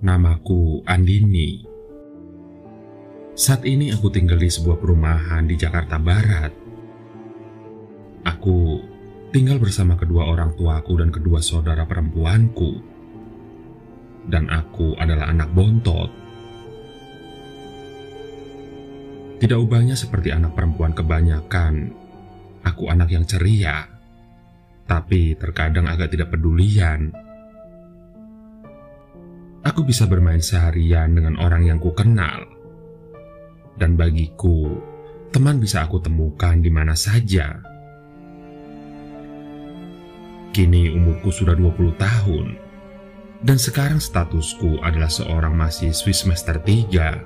Namaku Andini. Saat ini aku tinggal di sebuah perumahan di Jakarta Barat. Aku tinggal bersama kedua orang tuaku dan kedua saudara perempuanku. Dan aku adalah anak bontot. Tidak ubahnya seperti anak perempuan kebanyakan, aku anak yang ceria, tapi terkadang agak tidak pedulian. Aku bisa bermain seharian dengan orang yang kukenal. Dan bagiku, teman bisa aku temukan di mana saja. Kini umurku sudah 20 tahun. Dan sekarang statusku adalah seorang mahasiswi semester 3.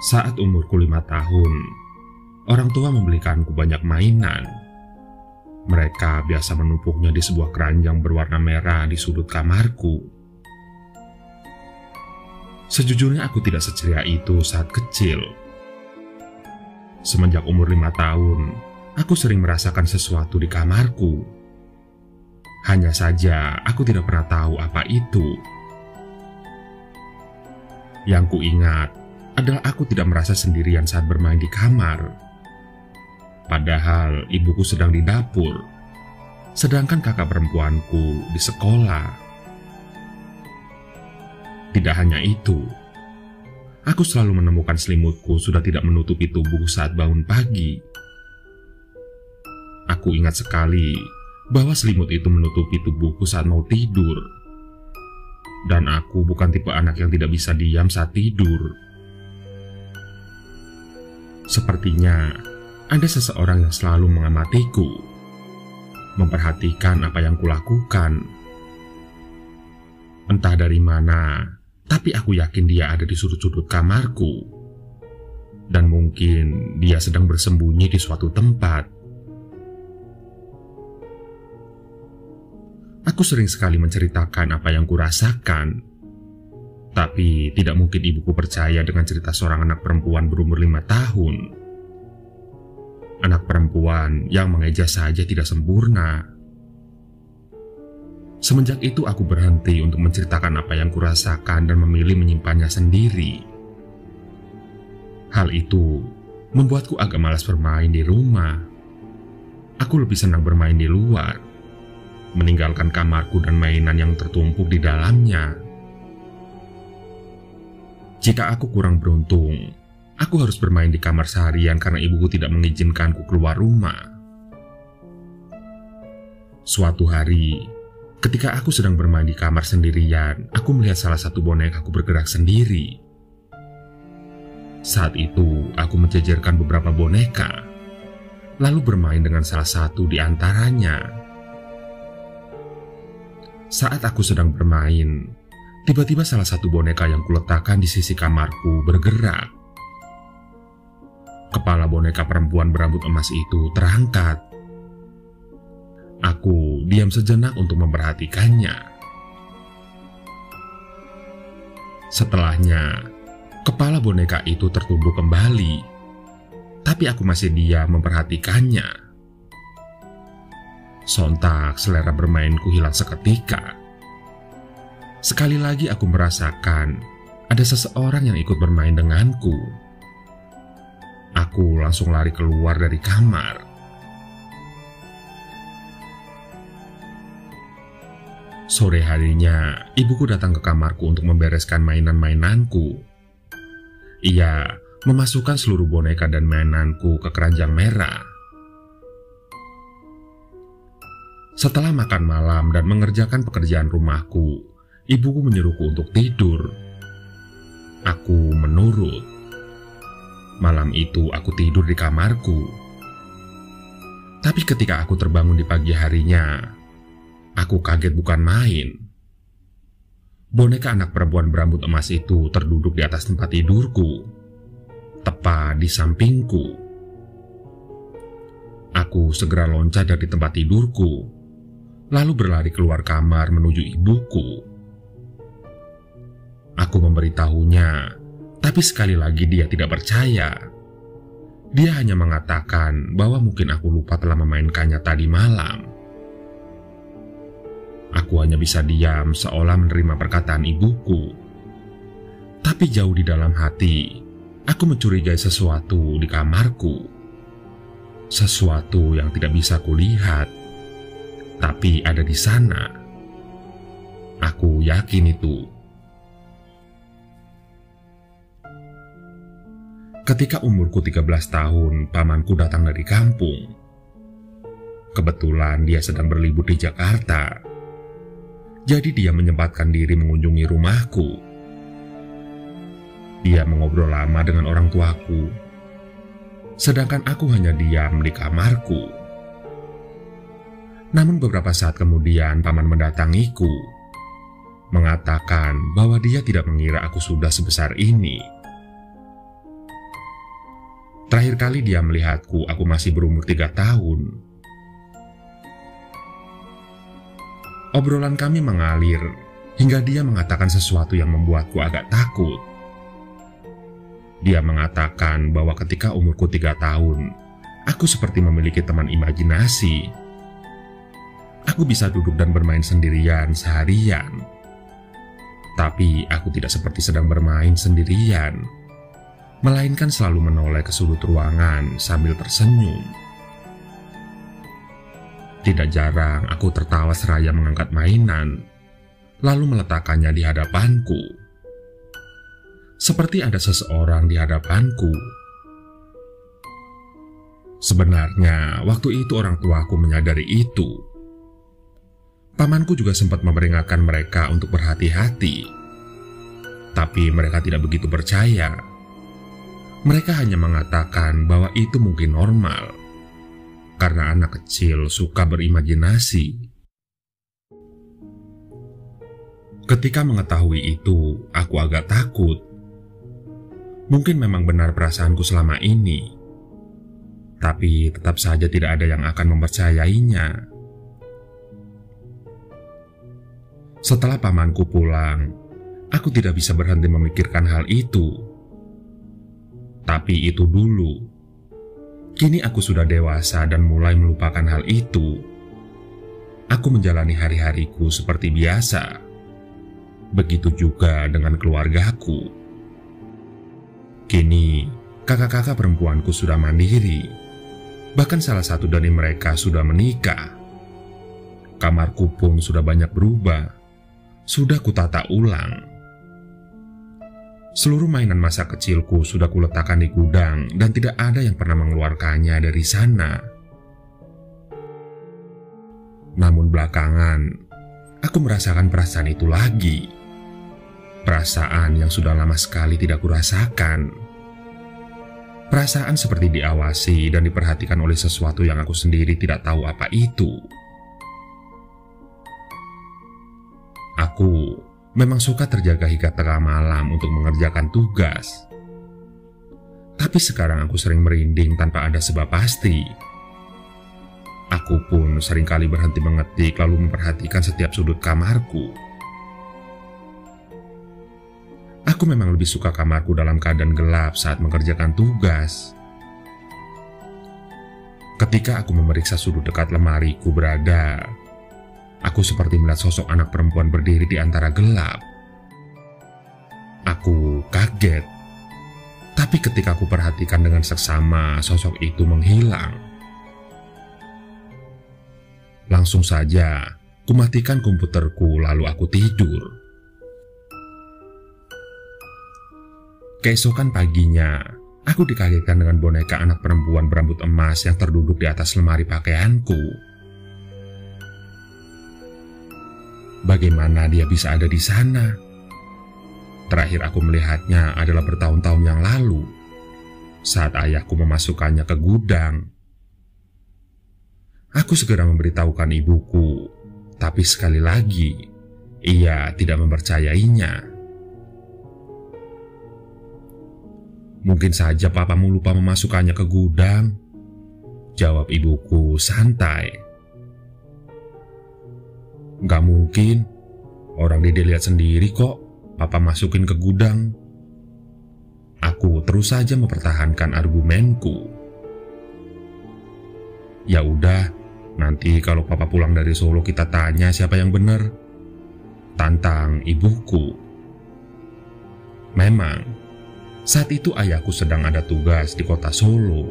Saat umurku 5 tahun, orang tua membelikanku banyak mainan. Mereka biasa menumpuknya di sebuah keranjang berwarna merah di sudut kamarku. Sejujurnya aku tidak seceria itu saat kecil. Semenjak umur 5 tahun, aku sering merasakan sesuatu di kamarku. Hanya saja aku tidak pernah tahu apa itu. Yang kuingat adalah aku tidak merasa sendirian saat bermain di kamar. Padahal ibuku sedang di dapur, sedangkan kakak perempuanku di sekolah. Tidak hanya itu, aku selalu menemukan selimutku sudah tidak menutupi tubuh saat bangun pagi. Aku ingat sekali bahwa selimut itu menutupi tubuhku saat mau tidur. Dan aku bukan tipe anak yang tidak bisa diam saat tidur. Sepertinya ada seseorang yang selalu mengamatiku, memperhatikan apa yang kulakukan. Entah dari mana, tapi aku yakin dia ada di sudut-sudut kamarku. Dan mungkin dia sedang bersembunyi di suatu tempat. Aku sering sekali menceritakan apa yang kurasakan. Tapi tidak mungkin ibuku percaya dengan cerita seorang anak perempuan berumur 5 tahun. Anak perempuan yang mengeja saja tidak sempurna. Semenjak itu aku berhenti untuk menceritakan apa yang kurasakan dan memilih menyimpannya sendiri. Hal itu membuatku agak malas bermain di rumah. Aku lebih senang bermain di luar, meninggalkan kamarku dan mainan yang tertumpuk di dalamnya. Jika aku kurang beruntung, aku harus bermain di kamar seharian karena ibuku tidak mengizinkanku keluar rumah. Suatu hari, ketika aku sedang bermain di kamar sendirian, aku melihat salah satu bonekaku bergerak sendiri. Saat itu, aku menjejerkan beberapa boneka, lalu bermain dengan salah satu di antaranya. Saat aku sedang bermain, tiba-tiba salah satu boneka yang kuletakkan di sisi kamarku bergerak. Kepala boneka perempuan berambut emas itu terangkat. Aku diam sejenak untuk memperhatikannya. Setelahnya, kepala boneka itu tertunduk kembali, tapi aku masih diam memperhatikannya. Sontak selera bermainku hilang seketika. Sekali lagi aku merasakan ada seseorang yang ikut bermain denganku. Aku langsung lari keluar dari kamar. Sore harinya, ibuku datang ke kamarku untuk membereskan mainan-mainanku. Ia memasukkan seluruh boneka dan mainanku ke keranjang merah. Setelah makan malam dan mengerjakan pekerjaan rumahku, ibuku menyuruhku untuk tidur. Aku menurut. Malam itu aku tidur di kamarku. Tapi ketika aku terbangun di pagi harinya, aku kaget bukan main. Boneka anak perempuan berambut emas itu terduduk di atas tempat tidurku, tepat di sampingku. Aku segera loncat dari tempat tidurku, lalu berlari keluar kamar menuju ibuku. Aku memberitahunya, tapi sekali lagi dia tidak percaya. Dia hanya mengatakan bahwa mungkin aku lupa telah memainkannya tadi malam. Aku hanya bisa diam seolah menerima perkataan ibuku. Tapi jauh di dalam hati, aku mencurigai sesuatu di kamarku. Sesuatu yang tidak bisa kulihat, tapi ada di sana. Aku yakin itu. Ketika umurku 13 tahun, pamanku datang dari kampung. Kebetulan dia sedang berlibur di Jakarta. Jadi dia menyempatkan diri mengunjungi rumahku. Dia mengobrol lama dengan orang tuaku, sedangkan aku hanya diam di kamarku. Namun beberapa saat kemudian paman mendatangiku, mengatakan bahwa dia tidak mengira aku sudah sebesar ini. Terakhir kali dia melihatku, aku masih berumur 3 tahun. Obrolan kami mengalir hingga dia mengatakan sesuatu yang membuatku agak takut. Dia mengatakan bahwa ketika umurku 3 tahun, aku seperti memiliki teman imajinasi. Aku bisa duduk dan bermain sendirian seharian. Tapi aku tidak seperti sedang bermain sendirian, melainkan selalu menoleh ke sudut ruangan sambil tersenyum. Tidak jarang aku tertawa seraya mengangkat mainan, lalu meletakkannya di hadapanku. Seperti ada seseorang di hadapanku. Sebenarnya, waktu itu orang tuaku menyadari itu. Pamanku juga sempat memperingatkan mereka untuk berhati-hati. Tapi mereka tidak begitu percaya. Mereka hanya mengatakan bahwa itu mungkin normal, karena anak kecil suka berimajinasi. Ketika mengetahui itu, aku agak takut. Mungkin memang benar perasaanku selama ini, tapi tetap saja tidak ada yang akan mempercayainya. Setelah pamanku pulang, aku tidak bisa berhenti memikirkan hal itu. Tapi itu dulu. Kini aku sudah dewasa dan mulai melupakan hal itu. Aku menjalani hari-hariku seperti biasa. Begitu juga dengan keluargaku. Kini, kakak-kakak perempuanku sudah mandiri. Bahkan salah satu dari mereka sudah menikah. Kamarku pun sudah banyak berubah. Sudah kutata ulang. Seluruh mainan masa kecilku sudah kuletakkan di gudang dan tidak ada yang pernah mengeluarkannya dari sana. Namun belakangan, aku merasakan perasaan itu lagi. Perasaan yang sudah lama sekali tidak kurasakan. Perasaan seperti diawasi dan diperhatikan oleh sesuatu yang aku sendiri tidak tahu apa itu. Aku memang suka terjaga hingga tengah malam untuk mengerjakan tugas. Tapi sekarang aku sering merinding tanpa ada sebab pasti. Aku pun seringkali berhenti mengetik lalu memperhatikan setiap sudut kamarku. Aku memang lebih suka kamarku dalam keadaan gelap saat mengerjakan tugas. Ketika aku memeriksa sudut dekat lemariku berada, aku seperti melihat sosok anak perempuan berdiri di antara gelap. Aku kaget. Tapi ketika aku perhatikan dengan seksama, sosok itu menghilang. Langsung saja, kumatikan komputerku lalu aku tidur. Keesokan paginya, aku dikagetkan dengan boneka anak perempuan berambut emas yang terduduk di atas lemari pakaianku. Bagaimana dia bisa ada di sana? Terakhir aku melihatnya adalah bertahun-tahun yang lalu, saat ayahku memasukkannya ke gudang. Aku segera memberitahukan ibuku, tapi sekali lagi, ia tidak mempercayainya. Mungkin saja papamu lupa memasukkannya ke gudang, jawab ibuku santai. Gak mungkin, orang Dede lihat sendiri kok papa masukin ke gudang. Aku terus saja mempertahankan argumenku. Ya udah, Nanti kalau papa pulang dari Solo kita tanya siapa yang benar, tantang ibuku. Memang, saat itu ayahku sedang ada tugas di kota Solo.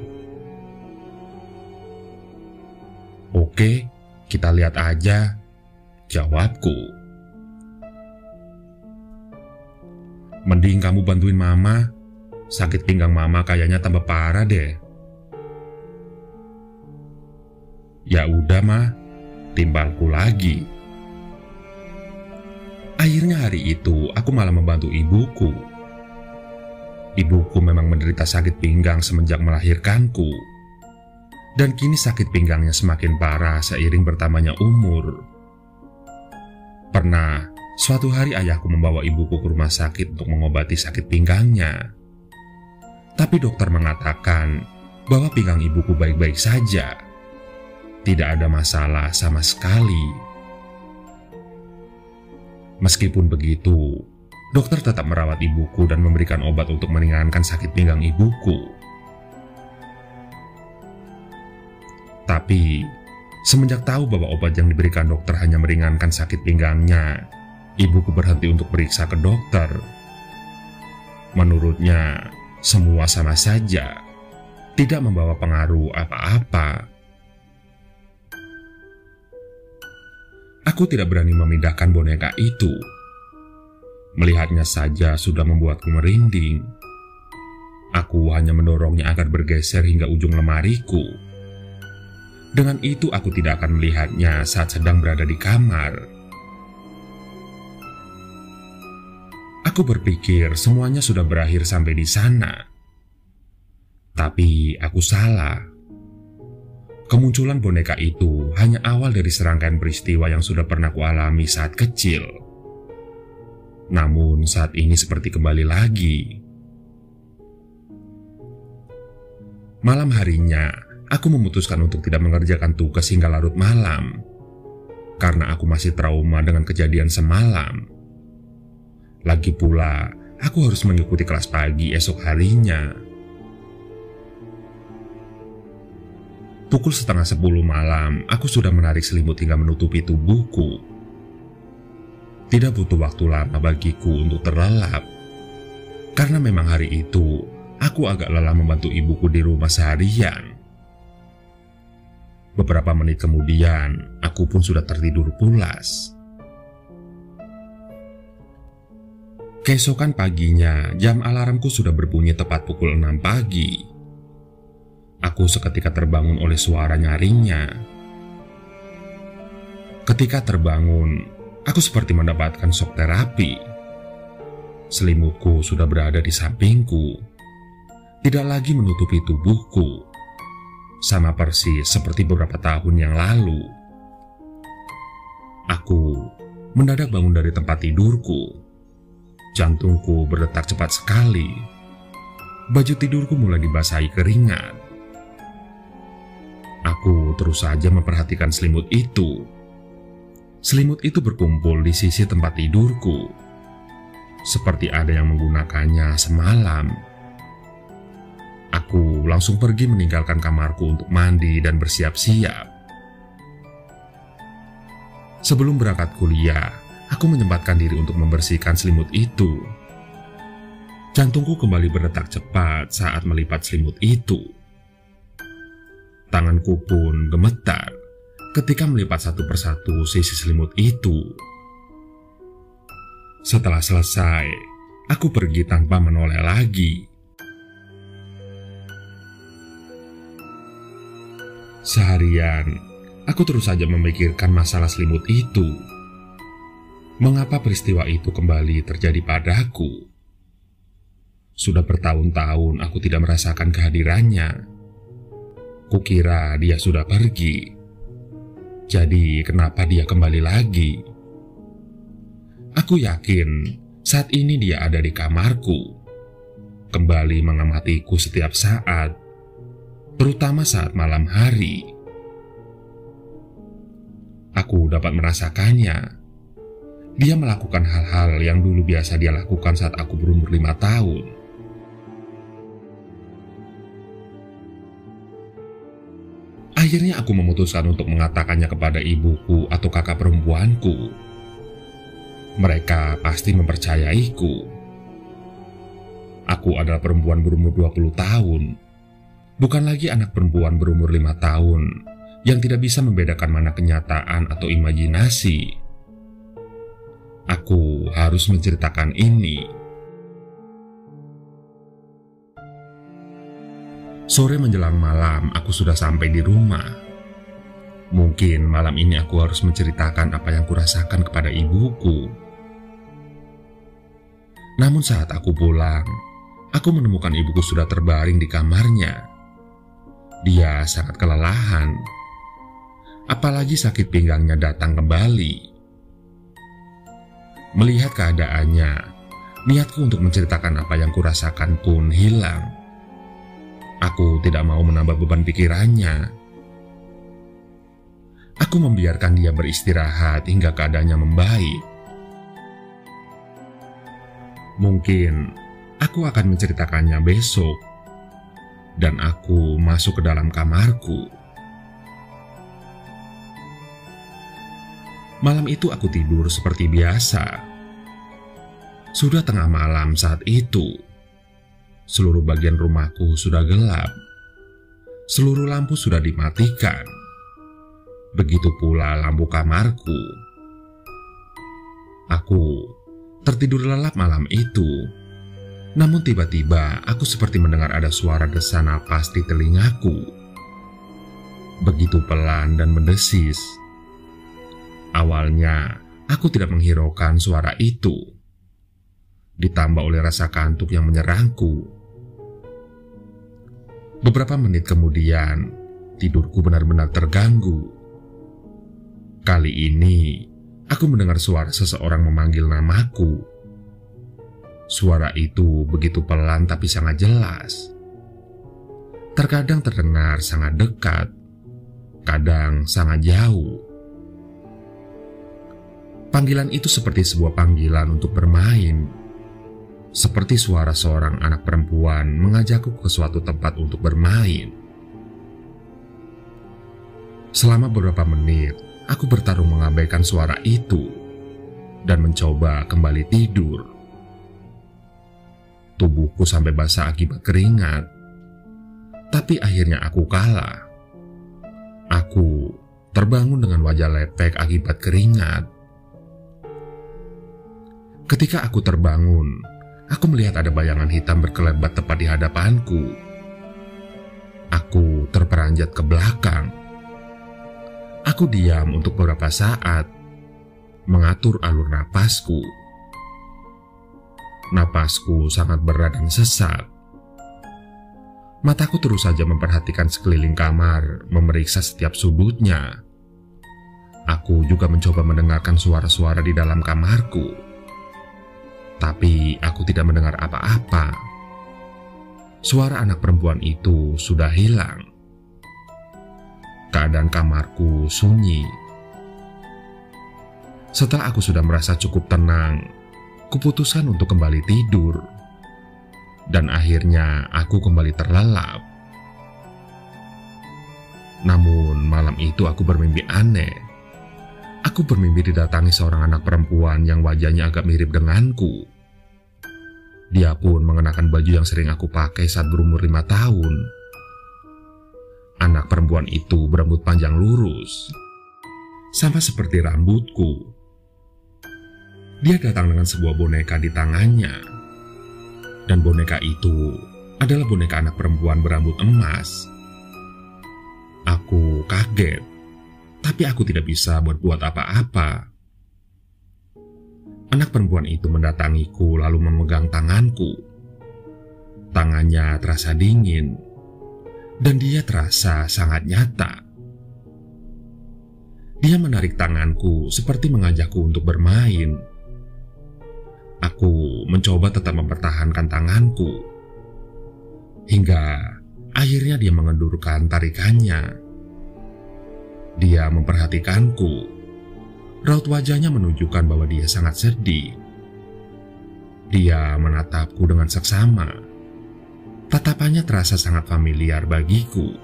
Oke, kita lihat aja, jawabku. Mending kamu bantuin mama, sakit pinggang mama kayaknya tambah parah deh. Ya udah mah, timbalku lagi. Akhirnya hari itu aku malah membantu ibuku. Ibuku memang menderita sakit pinggang semenjak melahirkanku. Dan kini sakit pinggangnya semakin parah seiring bertambahnya umur. Pernah, suatu hari ayahku membawa ibuku ke rumah sakit untuk mengobati sakit pinggangnya. Tapi dokter mengatakan bahwa pinggang ibuku baik-baik saja. Tidak ada masalah sama sekali. Meskipun begitu, dokter tetap merawat ibuku dan memberikan obat untuk meringankan sakit pinggang ibuku. Tapi, semenjak tahu bahwa obat yang diberikan dokter hanya meringankan sakit pinggangnya, ibuku berhenti untuk periksa ke dokter. Menurutnya, semua sama saja, tidak membawa pengaruh apa-apa. Aku tidak berani memindahkan boneka itu. Melihatnya saja sudah membuatku merinding. Aku hanya mendorongnya agar bergeser hingga ujung lemariku. Dengan itu aku tidak akan melihatnya saat sedang berada di kamar. Aku berpikir semuanya sudah berakhir sampai di sana. Tapi aku salah. Kemunculan boneka itu hanya awal dari serangkaian peristiwa yang sudah pernah kualami saat kecil. Namun saat ini seperti kembali lagi. Malam harinya, aku memutuskan untuk tidak mengerjakan tugas hingga larut malam. Karena aku masih trauma dengan kejadian semalam. Lagi pula, aku harus mengikuti kelas pagi esok harinya. Pukul 9:30 malam, aku sudah menarik selimut hingga menutupi tubuhku. Tidak butuh waktu lama bagiku untuk terlelap. Karena memang hari itu, aku agak lelah membantu ibuku di rumah seharian. Beberapa menit kemudian, aku pun sudah tertidur pulas. Keesokan paginya, jam alarmku sudah berbunyi tepat pukul 6 pagi. Aku seketika terbangun oleh suara nyaringnya. Ketika terbangun, aku seperti mendapatkan shock terapi. Selimutku sudah berada di sampingku, tidak lagi menutupi tubuhku, sama persis seperti beberapa tahun yang lalu. Aku mendadak bangun dari tempat tidurku. Jantungku berdetak cepat sekali. Baju tidurku mulai dibasahi keringat. Aku terus saja memperhatikan selimut itu. Selimut itu berkumpul di sisi tempat tidurku, seperti ada yang menggunakannya semalam. Aku langsung pergi meninggalkan kamarku untuk mandi dan bersiap-siap. Sebelum berangkat kuliah, aku menyempatkan diri untuk membersihkan selimut itu. Jantungku kembali berdetak cepat saat melipat selimut itu. Tanganku pun gemetar ketika melipat satu persatu sisi selimut itu. Setelah selesai, aku pergi tanpa menoleh lagi. Seharian, aku terus saja memikirkan masalah selimut itu. Mengapa peristiwa itu kembali terjadi padaku? Sudah bertahun-tahun aku tidak merasakan kehadirannya. Kukira dia sudah pergi. Jadi kenapa dia kembali lagi? Aku yakin saat ini dia ada di kamarku, kembali mengamatiku setiap saat, terutama saat malam hari. Aku dapat merasakannya. Dia melakukan hal-hal yang dulu biasa dia lakukan saat aku berumur 5 tahun. Akhirnya aku memutuskan untuk mengatakannya kepada ibuku atau kakak perempuanku. Mereka pasti mempercayaiku. Aku adalah perempuan berumur 20 tahun, bukan lagi anak perempuan berumur 5 tahun yang tidak bisa membedakan mana kenyataan atau imajinasi. Aku harus menceritakan ini. Sore menjelang malam, aku sudah sampai di rumah. Mungkin malam ini aku harus menceritakan apa yang kurasakan kepada ibuku. Namun saat aku pulang, aku menemukan ibuku sudah terbaring di kamarnya. Dia sangat kelelahan. Apalagi sakit pinggangnya datang kembali. Melihat keadaannya, niatku untuk menceritakan apa yang kurasakan pun hilang. Aku tidak mau menambah beban pikirannya. Aku membiarkan dia beristirahat hingga keadaannya membaik. Mungkin aku akan menceritakannya besok. Dan aku masuk ke dalam kamarku. Malam itu aku tidur seperti biasa. Sudah tengah malam saat itu. Seluruh bagian rumahku sudah gelap. Seluruh lampu sudah dimatikan. Begitu pula lampu kamarku. Aku tertidur lelap malam itu. Namun tiba-tiba aku seperti mendengar ada suara desa napas di telingaku. Begitu pelan dan mendesis. Awalnya aku tidak menghiraukan suara itu. Ditambah oleh rasa kantuk yang menyerangku. Beberapa menit kemudian, tidurku benar-benar terganggu. Kali ini, aku mendengar suara seseorang memanggil namaku. Suara itu begitu pelan tapi sangat jelas. Terkadang terdengar sangat dekat, kadang sangat jauh. Panggilan itu seperti sebuah panggilan untuk bermain. Seperti suara seorang anak perempuan mengajakku ke suatu tempat untuk bermain. Selama beberapa menit, aku bertarung mengabaikan suara itu dan mencoba kembali tidur. Tubuhku sampai basah akibat keringat. Tapi akhirnya aku kalah. Aku terbangun dengan wajah lepek akibat keringat. Ketika aku terbangun, aku melihat ada bayangan hitam berkelebat tepat di hadapanku. Aku terperanjat ke belakang. Aku diam untuk beberapa saat, mengatur alur napasku. Napasku sangat berat dan sesak. Mataku terus saja memperhatikan sekeliling kamar, memeriksa setiap sudutnya. Aku juga mencoba mendengarkan suara-suara di dalam kamarku. Tapi aku tidak mendengar apa-apa. Suara anak perempuan itu sudah hilang. Keadaan kamarku sunyi. Setelah aku sudah merasa cukup tenang, kuputuskan untuk kembali tidur. Dan akhirnya aku kembali terlelap. Namun malam itu aku bermimpi aneh. Aku bermimpi didatangi seorang anak perempuan yang wajahnya agak mirip denganku. Dia pun mengenakan baju yang sering aku pakai saat berumur 5 tahun. Anak perempuan itu berambut panjang lurus, sama seperti rambutku. Dia datang dengan sebuah boneka di tangannya. Dan boneka itu adalah boneka anak perempuan berambut emas. Aku kaget. Tapi aku tidak bisa berbuat apa-apa. Anak perempuan itu mendatangiku lalu memegang tanganku. Tangannya terasa dingin. Dan dia terasa sangat nyata. Dia menarik tanganku seperti mengajakku untuk bermain. Aku mencoba tetap mempertahankan tanganku. Hingga akhirnya dia mengendurkan tarikannya. Dia memperhatikanku. Raut wajahnya menunjukkan bahwa dia sangat sedih. Dia menatapku dengan seksama. Tatapannya terasa sangat familiar bagiku.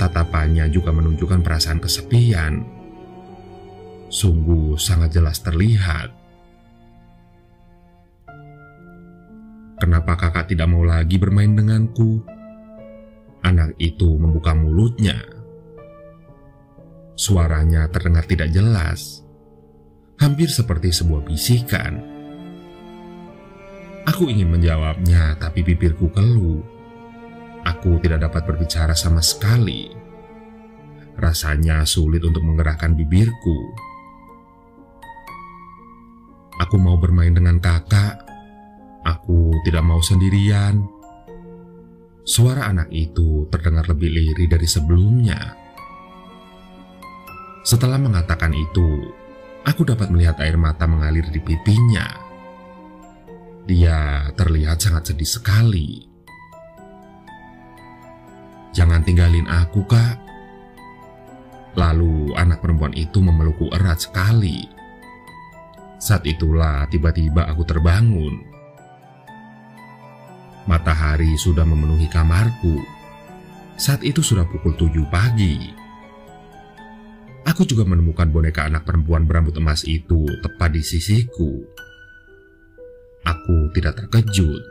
Tatapannya juga menunjukkan perasaan kesepian. Sungguh sangat jelas terlihat. Kenapa kakak tidak mau lagi bermain denganku? Anak itu membuka mulutnya. Suaranya terdengar tidak jelas, hampir seperti sebuah bisikan. Aku ingin menjawabnya, tapi bibirku keluh. Aku tidak dapat berbicara sama sekali. Rasanya sulit untuk menggerakkan bibirku. Aku mau bermain dengan kakak. Aku tidak mau sendirian. Suara anak itu terdengar lebih lirih dari sebelumnya. Setelah mengatakan itu, aku dapat melihat air mata mengalir di pipinya. Dia terlihat sangat sedih sekali. "Jangan tinggalin aku, Kak." Lalu anak perempuan itu memelukku erat sekali. Saat itulah tiba-tiba aku terbangun. Matahari sudah memenuhi kamarku. Saat itu sudah pukul 7 pagi. Aku juga menemukan boneka anak perempuan berambut emas itu tepat di sisiku. Aku tidak terkejut.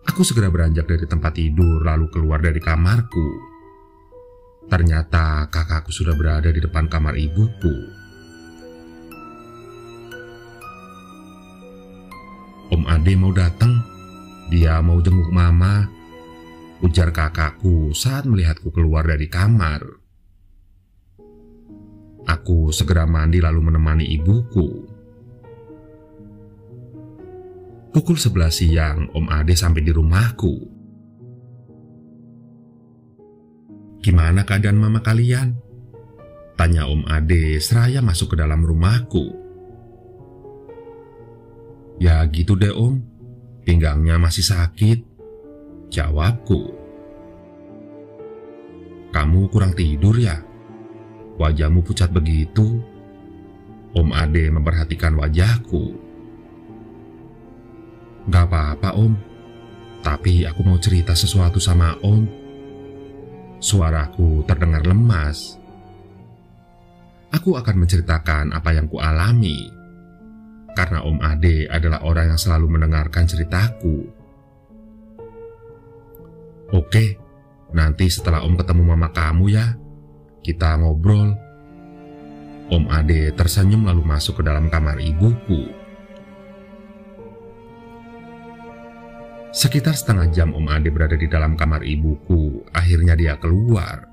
Aku segera beranjak dari tempat tidur lalu keluar dari kamarku. Ternyata kakakku sudah berada di depan kamar ibuku. "Om Ade mau datang. Dia mau jenguk mama," ujar kakakku saat melihatku keluar dari kamar. Aku segera mandi lalu menemani ibuku. Pukul 11 siang, Om Ade sampai di rumahku. "Gimana keadaan mama kalian?" tanya Om Ade seraya masuk ke dalam rumahku. "Ya gitu deh Om. Pinggangnya masih sakit," jawabku. "Kamu kurang tidur ya? Wajahmu pucat begitu." Om Ade memperhatikan wajahku. "Gak apa-apa Om, tapi aku mau cerita sesuatu sama Om." Suaraku terdengar lemas. Aku akan menceritakan apa yang kualami. Karena Om Ade adalah orang yang selalu mendengarkan ceritaku. "Oke, nanti setelah Om ketemu mama kamu ya, kita ngobrol." Om Ade tersenyum lalu masuk ke dalam kamar ibuku. Sekitar setengah jam Om Ade berada di dalam kamar ibuku. Akhirnya dia keluar.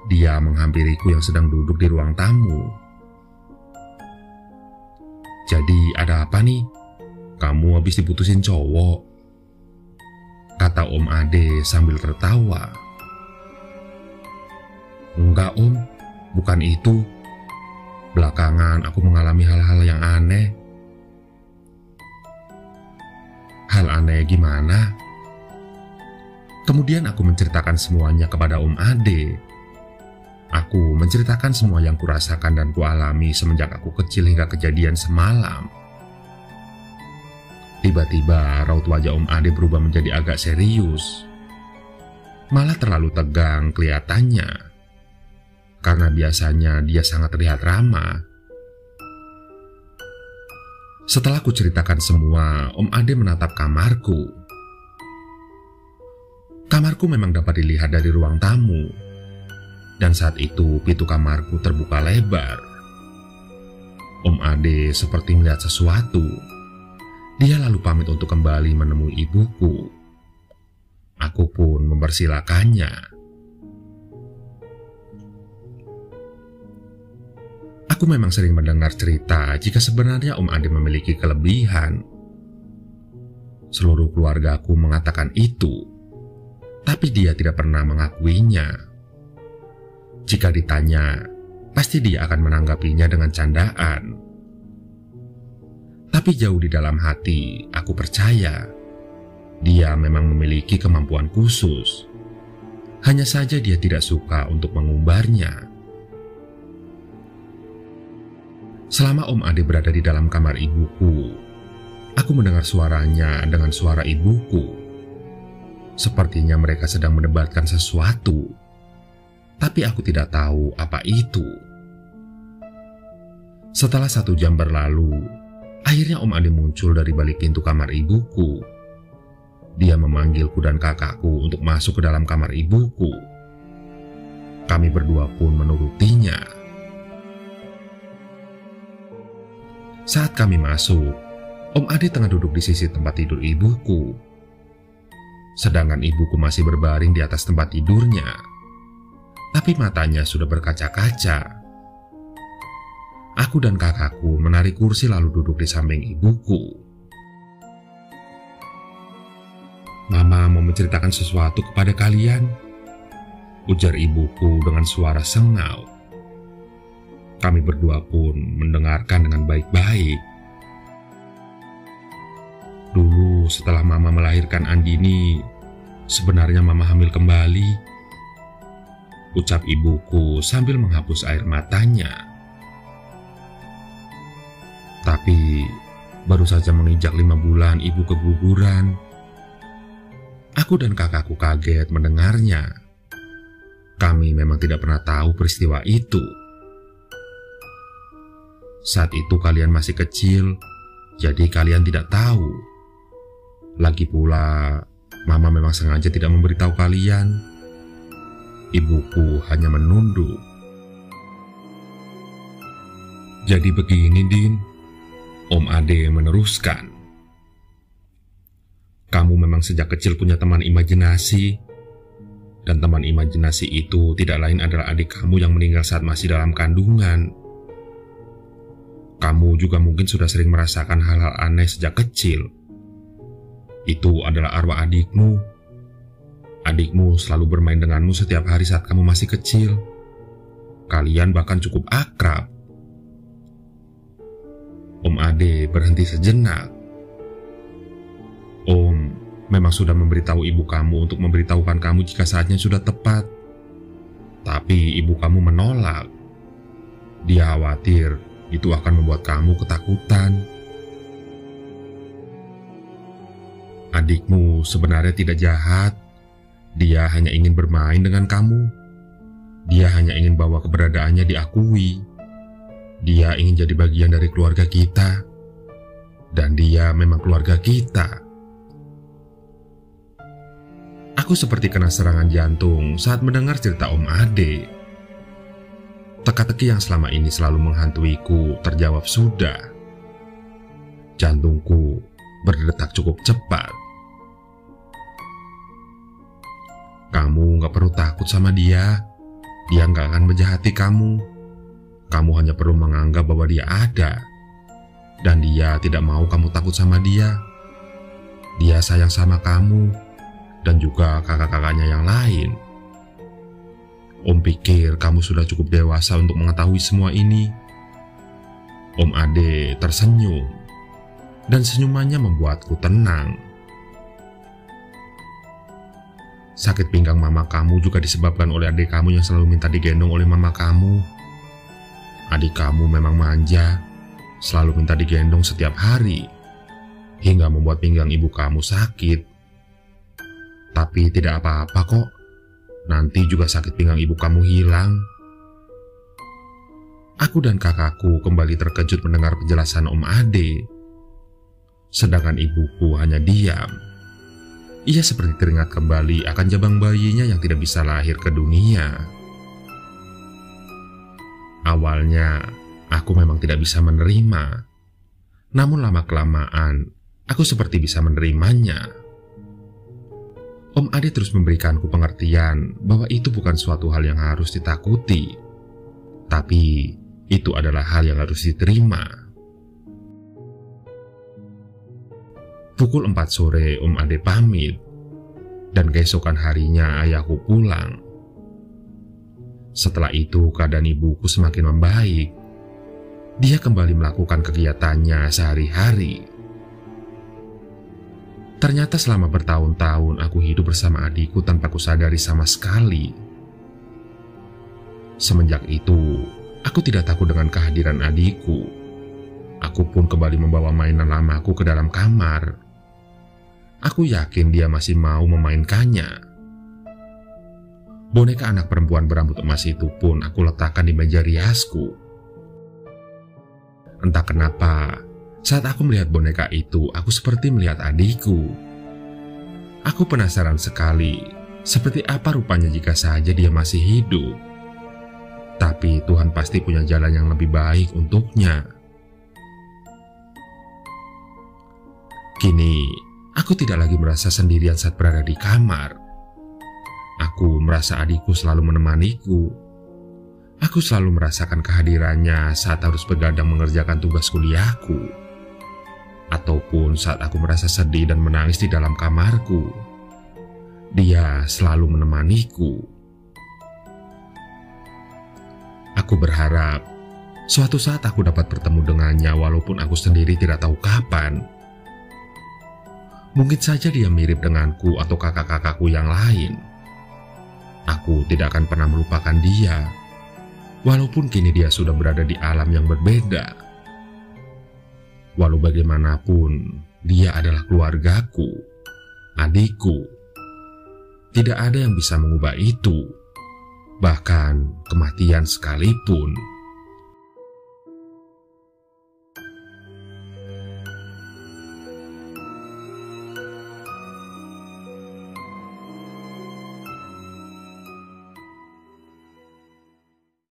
Dia menghampiriku yang sedang duduk di ruang tamu. "Jadi ada apa nih? Kamu habis diputusin cowok?" kata Om Ade sambil tertawa. "Enggak Om, bukan itu. Belakangan aku mengalami hal-hal yang aneh." "Hal aneh gimana?" Kemudian aku menceritakan semuanya kepada Om Ade. Aku menceritakan semua yang kurasakan dan kualami semenjak aku kecil hingga kejadian semalam. Tiba-tiba raut wajah Om Ade berubah menjadi agak serius. Malah terlalu tegang kelihatannya. Karena biasanya dia sangat terlihat ramah. Setelah ku ceritakan semua, Om Ade menatap kamarku. Kamarku memang dapat dilihat dari ruang tamu. Dan saat itu pintu kamarku terbuka lebar. Om Ade seperti melihat sesuatu. Dia lalu pamit untuk kembali menemui ibuku. Aku pun mempersilakannya. Aku memang sering mendengar cerita jika sebenarnya Om Ade memiliki kelebihan. Seluruh keluargaku mengatakan itu, tapi dia tidak pernah mengakuinya. Jika ditanya, pasti dia akan menanggapinya dengan candaan. Tapi jauh di dalam hati, aku percaya dia memang memiliki kemampuan khusus. Hanya saja dia tidak suka untuk mengumbarnya. Selama Om Ade berada di dalam kamar ibuku, aku mendengar suaranya dengan suara ibuku. Sepertinya mereka sedang mendebatkan sesuatu, tapi aku tidak tahu apa itu. Setelah 1 jam berlalu, akhirnya Om Ade muncul dari balik pintu kamar ibuku. Dia memanggilku dan kakakku untuk masuk ke dalam kamar ibuku. Kami berdua pun menurutinya. Saat kami masuk, Om Ade tengah duduk di sisi tempat tidur ibuku. Sedangkan ibuku masih berbaring di atas tempat tidurnya, tapi matanya sudah berkaca-kaca. Aku dan kakakku menarik kursi lalu duduk di samping ibuku. "Mama mau menceritakan sesuatu kepada kalian," ujar ibuku dengan suara sengau. Kami berdua pun mendengarkan dengan baik-baik. "Dulu setelah Mama melahirkan Andini, sebenarnya Mama hamil kembali," ucap ibuku sambil menghapus air matanya. "Tapi baru saja menginjak 5 bulan ibu keguguran." Aku dan kakakku kaget mendengarnya. Kami memang tidak pernah tahu peristiwa itu. "Saat itu kalian masih kecil, jadi kalian tidak tahu. Lagi pula, Mama memang sengaja tidak memberitahu kalian." Ibuku hanya menunduk. "Jadi begini, Din," Om Ade meneruskan. "Kamu memang sejak kecil punya teman imajinasi. Dan teman imajinasi itu tidak lain adalah adik kamu yang meninggal saat masih dalam kandungan. Kamu juga mungkin sudah sering merasakan hal-hal aneh sejak kecil. Itu adalah arwah adikmu. Adikmu selalu bermain denganmu setiap hari saat kamu masih kecil. Kalian bahkan cukup akrab." Om Ade berhenti sejenak. "Om memang sudah memberitahu ibu kamu untuk memberitahukan kamu jika saatnya sudah tepat. Tapi ibu kamu menolak. Dia khawatir itu akan membuat kamu ketakutan. Adikmu sebenarnya tidak jahat. Dia hanya ingin bermain dengan kamu. Dia hanya ingin bahwa keberadaannya diakui. Dia ingin jadi bagian dari keluarga kita. Dan dia memang keluarga kita." Aku seperti kena serangan jantung saat mendengar cerita Om Ade. Teka-teki yang selama ini selalu menghantuiku terjawab sudah. Jantungku berdetak cukup cepat. "Kamu gak perlu takut sama dia. Dia gak akan menjahati kamu. Kamu hanya perlu menganggap bahwa dia ada. Dan dia tidak mau kamu takut sama dia. Dia sayang sama kamu dan juga kakak-kakaknya yang lain. Om pikir kamu sudah cukup dewasa untuk mengetahui semua ini." Om Ade tersenyum, dan senyumannya membuatku tenang. "Sakit pinggang mama kamu juga disebabkan oleh adik kamu yang selalu minta digendong oleh mama kamu. Adik kamu memang manja, selalu minta digendong setiap hari, hingga membuat pinggang ibu kamu sakit. Tapi tidak apa-apa kok, nanti juga sakit pinggang ibu kamu hilang." Aku dan kakakku kembali terkejut mendengar penjelasan Om Ade. Sedangkan ibuku hanya diam. Ia seperti teringat kembali akan jabang bayinya yang tidak bisa lahir ke dunia. Awalnya, aku memang tidak bisa menerima. Namun lama-kelamaan, aku seperti bisa menerimanya. Om Ade terus memberikanku pengertian bahwa itu bukan suatu hal yang harus ditakuti, tapi itu adalah hal yang harus diterima. Pukul 4 sore Om Ade pamit, dan keesokan harinya ayahku pulang. Setelah itu keadaan ibuku semakin membaik. Dia kembali melakukan kegiatannya sehari-hari. Ternyata selama bertahun-tahun aku hidup bersama adikku tanpa kusadari sama sekali. Semenjak itu, aku tidak takut dengan kehadiran adikku. Aku pun kembali membawa mainan lamaku ke dalam kamar. Aku yakin dia masih mau memainkannya. Boneka anak perempuan berambut emas itu pun aku letakkan di meja riasku. Entah kenapa, saat aku melihat boneka itu, aku seperti melihat adikku. Aku penasaran sekali, seperti apa rupanya jika saja dia masih hidup. Tapi Tuhan pasti punya jalan yang lebih baik untuknya. Kini, aku tidak lagi merasa sendirian saat berada di kamar. Aku merasa adikku selalu menemaniku. Aku selalu merasakan kehadirannya saat harus begadang mengerjakan tugas kuliahku. Ataupun saat aku merasa sedih dan menangis di dalam kamarku. Dia selalu menemaniku. Aku berharap suatu saat aku dapat bertemu dengannya walaupun aku sendiri tidak tahu kapan. Mungkin saja dia mirip denganku atau kakak-kakakku yang lain. Aku tidak akan pernah melupakan dia, walaupun kini dia sudah berada di alam yang berbeda. Walau bagaimanapun, dia adalah keluargaku, adikku. Tidak ada yang bisa mengubah itu, bahkan kematian sekalipun.